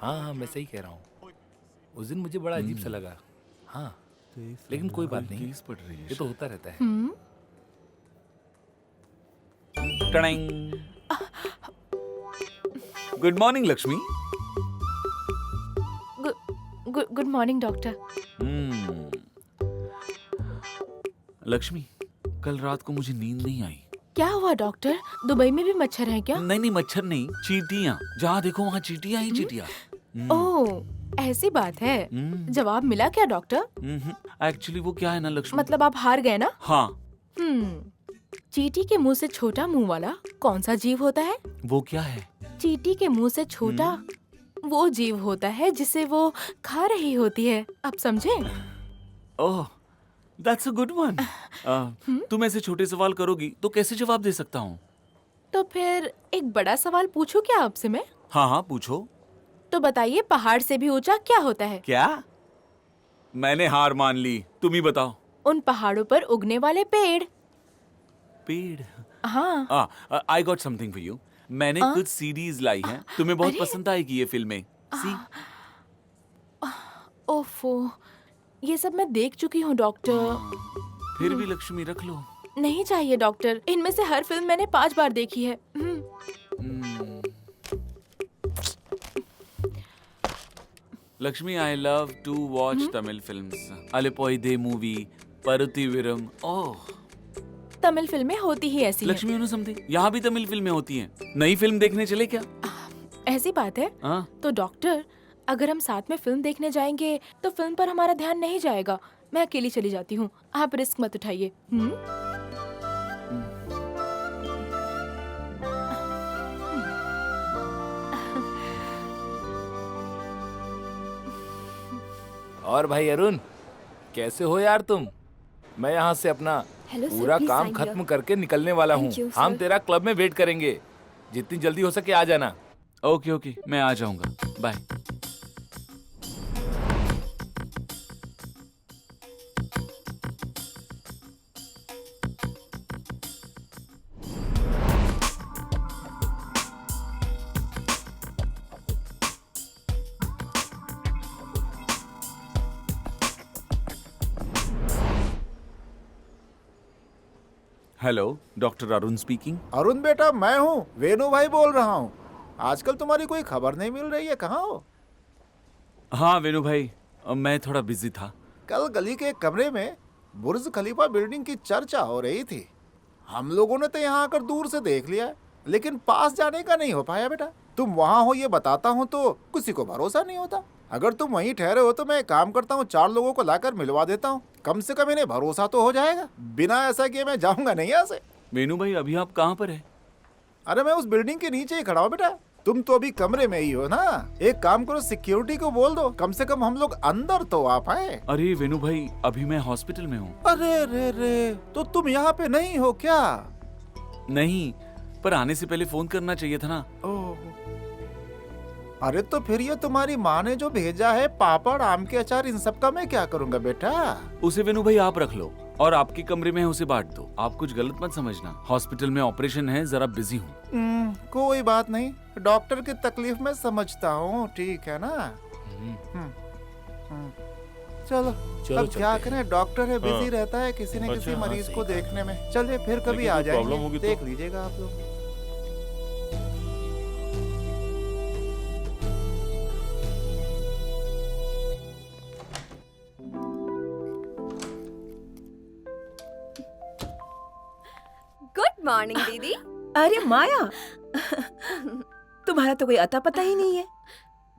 हाँ हाँ, मैं सही कह रहा हूँ। उस दिन मुझे बड़ा अजीब सा लगा। हाँ, लेकिन कोई बात नहीं, केस पढ़ रही है। ये तो होता रहता है। टड़ैंग। Good morning Lakshmi. Good morning doctor. Lakshmi, कल रात को मुझे नींद नहीं आई। क्या हुआ डॉक्टर? दुबई में भी मच्छर हैं क्या? नहीं, मच्छर नहीं, चींटियां। जहाँ देखो वहाँ चींटियां ही चींटियां। ओह, ऐसी बात है। जवाब मिला क्या डॉक्टर? एक्चुअली वो क्या है ना लक्ष्मी। मतलब आप हार गए ना? हाँ। चींटी के मुंह से छोटा मुंह वाला कौन सा जीव होता है? वो क्या है? चींटी के मुंह से छोटा वो जीव होता है जिसे वो खा रही होती है। आप समझे? ओह, दैट्स अ गुड वन। तुम ऐसे छोटे सवाल करोगी तो कैसे जवाब दे सकता हूँ? तो फिर एक बड़ा सवाल पूछूं क्या आपसे मैं? हाँ, पूछो। तो बताइए, पहाड़ से भी ऊंचा क्या होता है? क्या? मैंने हार मान ली, तुम ही बताओ। उन पहाड़ों पर उगने वाले पेड़। पेड़। हाँ। I got something for you. मैंने कुछ सीरीज लाई हैं, तुम्हें बहुत पसंद आएगी ये फिल्में। सी। ओफो, ये सब मैं देख चुकी हूँ डॉक्टर। फिर भी लक्ष्मी रख लो। नहीं चाहिए डॉक्टर, इनमें से हर फिल्म मैंने 5 बार देखी है। Lakshmi, I love to watch Tamil films. Alaipayuthey movie, Paruthiveeran. Oh, Tamil फिल्में होती ही ऐसी हैं। लक्ष्मी, यू नो समथिंग, यहाँ भी तमिल फिल्में होती हैं। नई फिल्म देखने चले क्या? ऐसी बात है। हाँ। तो डॉक्टर, अगर हम साथ में फिल्म देखने जाएंगे तो फिल्म पर हमारा ध्यान नहीं जाएगा। मैं अकेली चली जाती हूँ, आप रिस्क मत उठाइए। और भाई अरुण, कैसे हो यार तुम? मैं यहाँ से अपना Hello, sir. पूरा Please काम sign खत्म here. करके निकलने वाला हूँ। Thank you, हम sir. तेरा क्लब में वेट करेंगे, जितनी जल्दी हो सके आ जाना। ओके, मैं आ जाऊंगा। Bye. Hello, doctor Arun speaking. Arun बेटा, मैं हूँ, वेणु भाई बोल रहा हूँ। आजकल तुम्हारी कोई खबर नहीं मिल रही है, कहाँ हो? हाँ वेणु भाई, मैं थोड़ा बिजी था। कल गली के एक कमरे में बुर्ज खलीफा बिल्डिंग की चर्चा हो रही थी। हम लोगों ने तो यहाँ आकर दूर से देख लिया, लेकिन पास जाने का नहीं हो पाया बेटा। तुम वहाँ हो ये बताता हूँ तो किसी को भरोसा नहीं होता। अगर तुम वहीं ठहरे हो तो मैं एक काम करता हूँ, 4 लोगों को लाकर मिलवा देता हूँ। कम से कम इन्हें भरोसा तो हो जाएगा। बिना ऐसा किए मैं जाऊंगा नहीं यहाँ से। वेणु भाई, अभी आप कहाँ पर है? अरे मैं उस बिल्डिंग के नीचे ही खड़ा हूँ बेटा। तुम तो अभी कमरे में ही हो ना। एक काम करो, सिक्योरिटी को बोल दो, कम से कम हम लोग अंदर तो आ पाए। अरे वेणु भाई, अभी मैं हॉस्पिटल में हूँ। अरे रे रे, तो तुम यहाँ पे नहीं हो क्या? नहीं, पर आने से पहले फोन करना चाहिए था ना। ओह, अरे तो फिर ये तुम्हारी माँ ने जो भेजा है, पापड़, आम के अचार, इन सब का मैं क्या करूँगा बेटा? उसे वेणु भाई आप रख लो और आपके कमरे में है उसे बांट दो। आप कुछ गलत मत समझना, हॉस्पिटल में ऑपरेशन है, जरा बिजी हूँ। कोई बात नहीं, डॉक्टर की तकलीफ मैं समझता हूँ, ठीक है ना। चलो अब चलते क्या हैं। करें, डॉक्टर है, बिजी रहता है किसी न किसी हाँ, मरीज सही को कहा। देखने में। चलिए फिर कभी लेकिन आ कोई प्रॉब्लम होगी जाएंगे, तो? देख लीजिएगा आप लोग। गुड मॉर्निंग दीदी। अरे माया, तुम्हारा तो कोई अता पता ही नहीं है।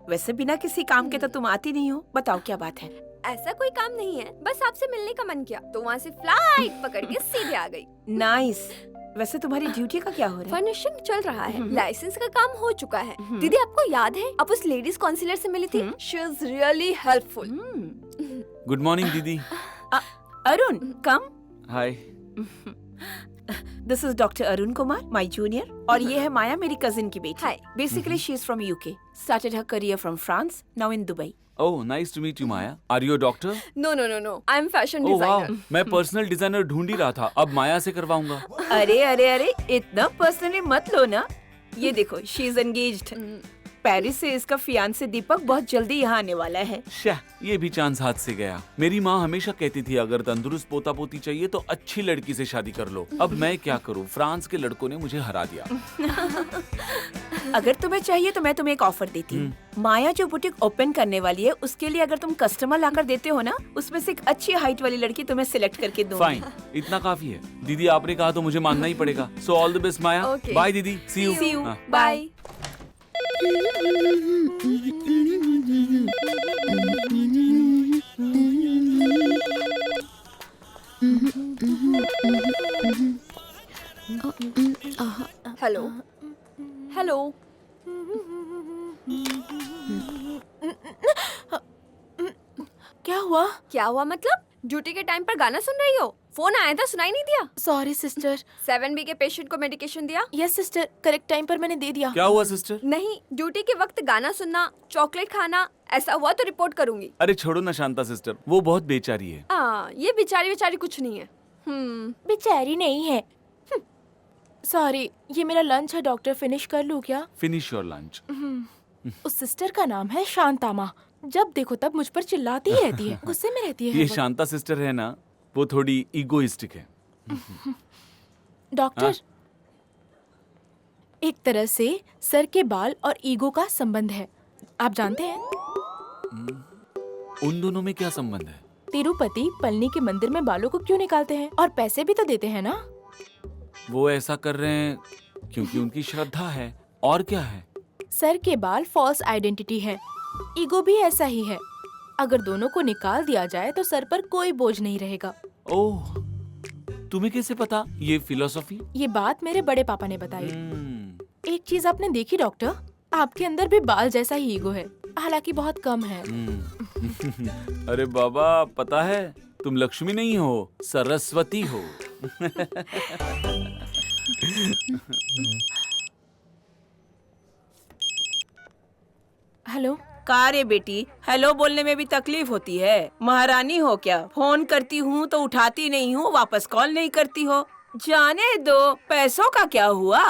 वैसे बिना किसी काम के तो तुम आती नहीं हो। बताओ क्या बात है? ऐसा कोई काम नहीं है, बस आपसे मिलने का मन किया तो वहाँ से फ्लाइट पकड़ के सीधे आ गई। नाइस। वैसे तुम्हारी ड्यूटी का क्या हो रहा है? फर्निशिंग चल रहा है, लाइसेंस का काम हो चुका है। दीदी आपको याद है आप उस लेडीज काउंसलर से मिली थी? She is really helpful. Good morning दीदी। Arun, come. Hi. This is doctor Arun Kumar, my junior, और ये है माया, मेरी कजिन की बेटी। Hi. Basically she is from UK, started her career from France, now in Dubai. Oh, nice to meet you Maya. Are you a doctor? No no no no, I am fashion oh wow, designer. मैं personal designer ढूंढ ही रहा था, अब माया से करवाऊंगा। अरे अरे अरे, इतना पर्सनली मत लो ना। ये देखो, शी इज एंगेज्ड। पेरिस से इसका फियांसे दीपक बहुत जल्दी यहाँ आने वाला है। शाह, ये भी चांस हाथ से गया। मेरी माँ हमेशा कहती थी अगर तंदुरुस्त पोता पोती चाहिए तो अच्छी लड़की से शादी कर लो। अब मैं क्या करूँ, फ्रांस के लड़कों ने मुझे हरा दिया। अगर तुम्हें चाहिए तो मैं तुम्हें एक ऑफर देती हूँ। माया जो बुटीक ओपन करने वाली है उसके लिए अगर तुम कस्टमर लाकर देते हो ना, उसमें से एक अच्छी हाइट वाली लड़की तुम्हें सिलेक्ट करके दूंगी। फाइन, इतना काफी है। दीदी आपने कहा तो मुझे मानना ही पड़ेगा। So all the best Maya. Okay. Bye दीदी, see you. See you. Bye. Hello hello. क्या हुआ? क्या हुआ मतलब? ड्यूटी के टाइम पर गाना सुन रही हो? फोन आया था, सुनाई नहीं दिया? Sorry sister. 7B के पेशेंट को मेडिकेशन दिया? यस सिस्टर, करेक्ट टाइम पर मैंने दे दिया। क्या हुआ सिस्टर? नहीं, ड्यूटी के वक्त गाना सुनना, चॉकलेट खाना, ऐसा हुआ तो रिपोर्ट करूंगी। अरे छोड़ो ना शांता सिस्टर, वो बहुत बेचारी है। ये बेचारी कुछ नहीं है। बेचारी नहीं है। सॉरी, ये मेरा लंच है डॉक्टर, फिनिश कर लूँ क्या? Finish your lunch. उस सिस्टर का नाम है शांता माँ। जब देखो तब मुझ पर चिल्लाती ही रहती है, गुस्से में रहती है। ये शांता सिस्टर है ना, वो थोड़ी इगोइस्टिक है। डॉक्टर, एक तरह से सर के बाल और ईगो का संबंध है, आप जानते हैं? उन दोनों में क्या संबंध है? तिरुपति पलनी के मंदिर में बालों को क्यों निकालते हैं? और पैसे भी तो देते हैं ना? वो ऐसा कर रहे हैं क्योंकि उनकी श्रद्धा है। और क्या है? सर के बाल फॉल्स आइडेंटिटी है, ईगो भी ऐसा ही है। अगर दोनों को निकाल दिया जाए तो सर पर कोई बोझ नहीं रहेगा। ओह, तुम्हें कैसे पता ये फिलॉसफी? ये बात मेरे बड़े पापा ने बताई। एक चीज आपने देखी डॉक्टर, आपके अंदर भी बाल जैसा ही ईगो है, हालांकि बहुत कम है। अरे बाबा, पता है तुम लक्ष्मी नहीं हो, सरस्वती हो। हेलो। का रे बेटी, हेलो बोलने में भी तकलीफ होती है? महारानी हो क्या? फोन करती हूँ तो उठाती नहीं हूँ, वापस कॉल नहीं करती हो। जाने दो, पैसों का क्या हुआ?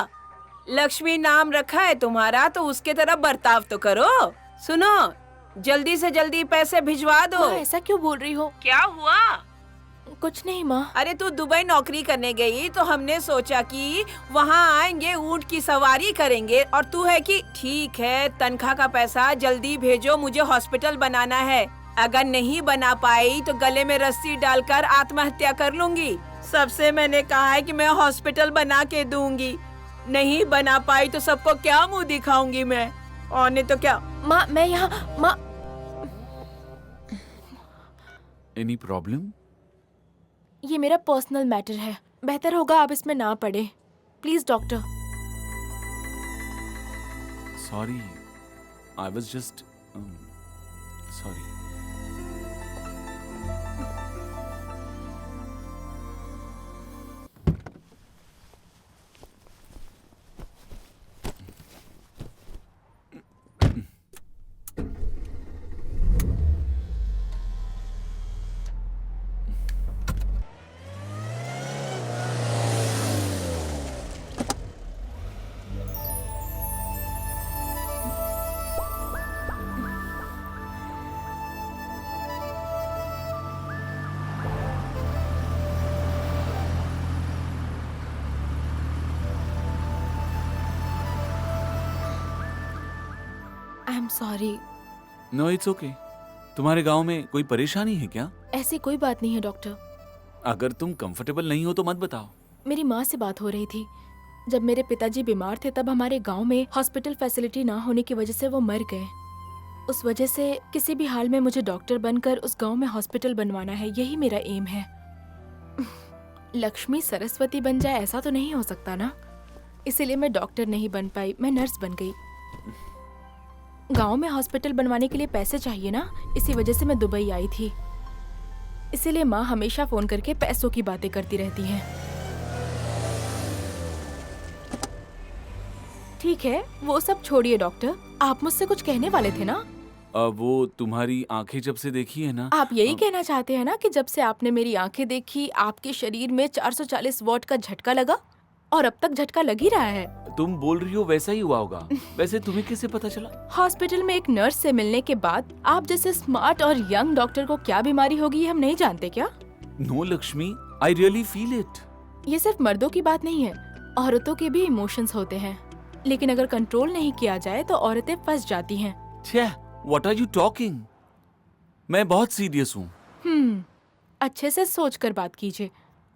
लक्ष्मी नाम रखा है तुम्हारा तो उसके तरफ बर्ताव तो करो। सुनो, जल्दी से जल्दी पैसे भिजवा दो। माँ, ऐसा क्यों बोल रही हो? क्या हुआ? कुछ नहीं माँ। अरे तू दुबई नौकरी करने गई तो हमने सोचा कि वहाँ आएंगे, ऊंट की सवारी करेंगे, और तू है कि ठीक है तनख्वाह का पैसा जल्दी भेजो, मुझे हॉस्पिटल बनाना है। अगर नहीं बना पाई तो गले में रस्सी डालकर आत्महत्या कर लूंगी। सबसे मैंने कहा है कि मैं हॉस्पिटल बना के दूंगी, नहीं बना पाई तो सबको क्या मुंह दिखाऊंगी मैं? और नहीं तो क्या? माँ, मैं यहाँ। माँ, एनी प्रॉब्लम? ये मेरा पर्सनल मैटर है, बेहतर होगा आप इसमें ना पड़े, please doctor. Sorry, I was just sorry. I am sorry. No, it's okay. तुम्हारे गांव में कोई परेशानी है क्या? ऐसी कोई बात नहीं है डॉक्टर। अगर तुम कंफर्टेबल नहीं हो तो मत बताओ। मेरी माँ से बात हो रही थी। जब मेरे पिताजी बीमार थे तब हमारे गांव में हॉस्पिटल फैसिलिटी ना होने की वजह से वो मर गए। उस वजह से किसी भी हाल में मुझे डॉक्टर बनकर उस गांव में हॉस्पिटल बनवाना है, यही मेरा एम है। लक्ष्मी सरस्वती बन जाए ऐसा तो नहीं हो सकता ना, इसीलिए मैं डॉक्टर नहीं बन पाई, मैं नर्स बन गई। गांव में हॉस्पिटल बनवाने के लिए पैसे चाहिए ना, इसी वजह से मैं दुबई आई थी। इसीलिए माँ हमेशा फोन करके पैसों की बातें करती रहती हैं। ठीक है, वो सब छोड़िए डॉक्टर, आप मुझसे कुछ कहने वाले थे ना? वो तुम्हारी आंखें जब से देखी है ना। आप यही कहना चाहते हैं ना कि जब से आपने मेरी आंखें देखी आपके शरीर में 440 वॉट का झटका लगा, और अब तक झटका लग ही रहा है। तुम बोल रही हो वैसा ही हुआ होगा। वैसे तुम्हें कैसे पता चला? हॉस्पिटल में एक नर्स से मिलने के बाद आप जैसे स्मार्ट और यंग डॉक्टर को क्या बीमारी होगी ये हम नहीं जानते क्या? No Lakshmi, I really feel it. ये सिर्फ मर्दों की बात नहीं है, औरतों के भी इमोशंस होते हैं, लेकिन अगर कंट्रोल नहीं किया जाए तो औरतें फंस जाती हैं। छे, व्हाट आर यू टॉकिंग? मैं बहुत सीरियस हूँ। अच्छे से सोच कर बात कीजिए।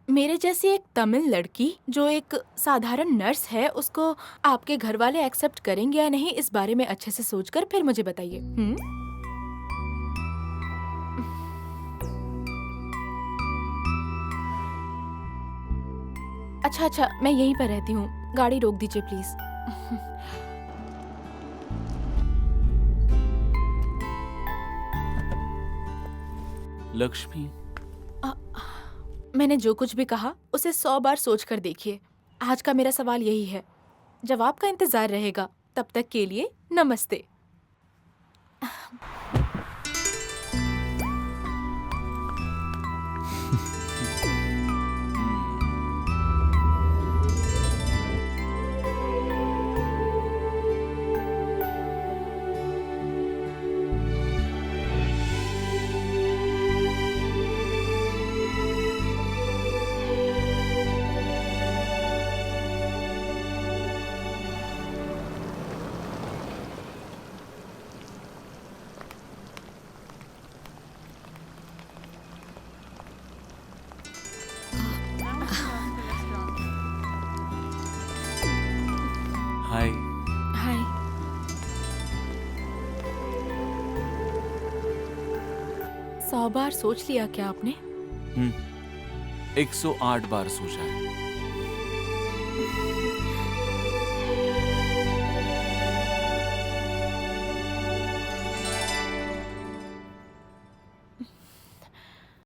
मेरे जैसी एक तमिल लड़की जो एक साधारण नर्स है, उसको आपके घर वाले एक्सेप्ट करेंगे या नहीं, इस बारे में अच्छे से सोचकर फिर मुझे बताइए। अच्छा, मैं यहीं पर रहती हूँ, गाड़ी रोक दीजिए प्लीज। लक्ष्मी, मैंने जो कुछ भी कहा उसे 100 बार सोच कर देखिए। आज का मेरा सवाल यही है, जवाब का इंतजार रहेगा। तब तक के लिए नमस्ते। हाय। हाय। सौ बार सोच लिया क्या आपने? 108 बार सोचा है।